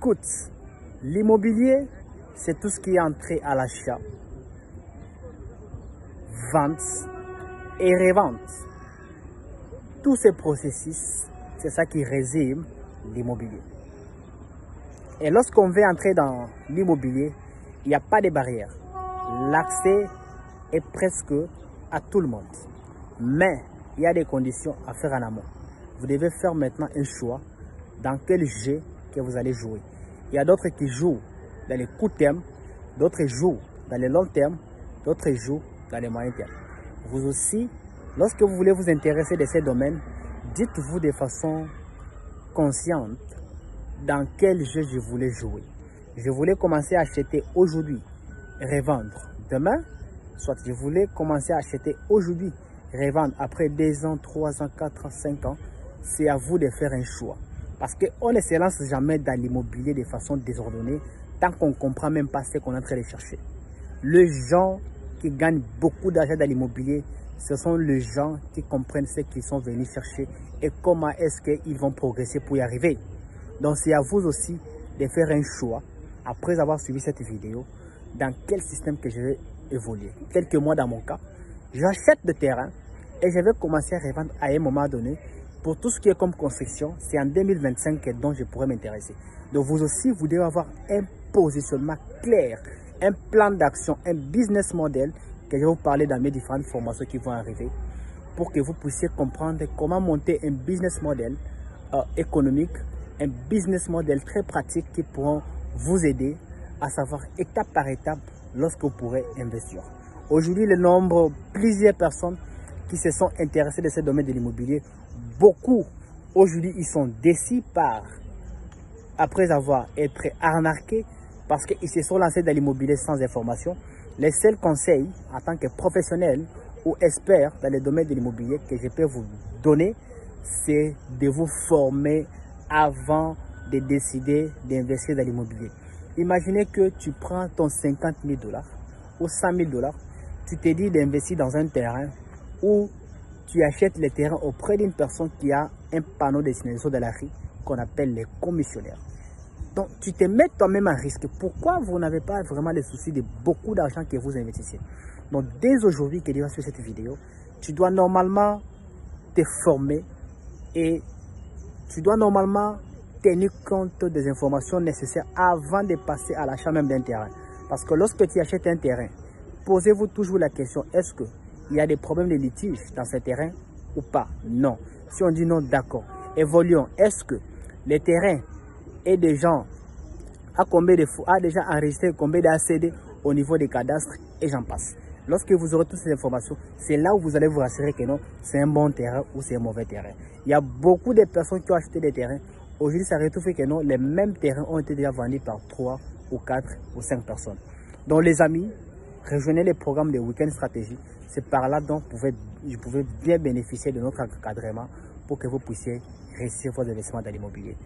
Écoute, l'immobilier, c'est tout ce qui est entré à l'achat, vente et revente. Tous ces processus, c'est ça qui résume l'immobilier. Et lorsqu'on veut entrer dans l'immobilier, il n'y a pas de barrière. L'accès est presque à tout le monde. Mais il y a des conditions à faire en amont. Vous devez faire maintenant un choix dans quel jeu que vous allez jouer. Il y a d'autres qui jouent dans les courts termes, d'autres jouent dans les longs termes, d'autres jouent dans les moyens termes. Vous aussi, lorsque vous voulez vous intéresser de ces domaines, dites-vous de façon consciente dans quel jeu je voulais jouer. Je voulais commencer à acheter aujourd'hui, revendre demain, soit je voulais commencer à acheter aujourd'hui, revendre après 2 ans, 3 ans, 4 ans, 5 ans. C'est à vous de faire un choix. Parce qu'on ne se lance jamais dans l'immobilier de façon désordonnée tant qu'on ne comprend même pas ce qu'on est en train de chercher. Les gens qui gagnent beaucoup d'argent dans l'immobilier, ce sont les gens qui comprennent ce qu'ils sont venus chercher et comment est-ce qu'ils vont progresser pour y arriver. Donc c'est à vous aussi de faire un choix après avoir suivi cette vidéo dans quel système que je vais évoluer. Quelques mois dans mon cas, j'achète des terrains et je vais commencer à revendre à un moment donné. Pour tout ce qui est comme construction, c'est en 2025 dont je pourrais m'intéresser. Donc vous aussi, vous devez avoir un positionnement clair, un plan d'action, un business model que je vais vous parler dans mes différentes formations qui vont arriver pour que vous puissiez comprendre comment monter un business model économique, un business model très pratique qui pourront vous aider à savoir étape par étape lorsque vous pourrez investir. Aujourd'hui, le nombre, plusieurs personnes qui se sont intéressées de ce domaine de l'immobilier, beaucoup aujourd'hui ils sont déçus après avoir été arnaqués parce qu'ils se sont lancés dans l'immobilier sans information. Les seuls conseils en tant que professionnel ou expert dans le domaine de l'immobilier que je peux vous donner, c'est de vous former avant de décider d'investir dans l'immobilier. Imaginez que tu prends ton 50 000 $ ou 100 000 $, tu te dis d'investir dans un terrain où tu achètes le terrain auprès d'une personne qui a un panneau de signalisation de la rue qu'on appelle les commissionnaires. Donc, tu te mets toi-même en risque. Pourquoi vous n'avez pas vraiment le souci de beaucoup d'argent que vous investissez? Donc, dès aujourd'hui que tu vas sur cette vidéo, tu dois normalement te former et tu dois normalement tenir compte des informations nécessaires avant de passer à l'achat même d'un terrain. Parce que lorsque tu achètes un terrain, posez-vous toujours la question, est-ce qu'il y a des problèmes de litige dans ce terrain ou pas? Non. Si on dit non, d'accord. Évoluons. Est-ce que le terrain est déjà enregistré combien d'ACD au niveau des cadastres et j'en passe. Lorsque vous aurez toutes ces informations, c'est là où vous allez vous rassurer que non, c'est un bon terrain ou c'est un mauvais terrain. Il y a beaucoup de personnes qui ont acheté des terrains. Aujourd'hui, ça retrouve que non, les mêmes terrains ont été déjà vendus par 3 ou 4 ou 5 personnes. Donc les amis, rejoignez les programmes de Week-end Stratégie. C'est par là dont vous pouvez bien bénéficier de notre encadrement pour que vous puissiez réussir vos investissements dans l'immobilier.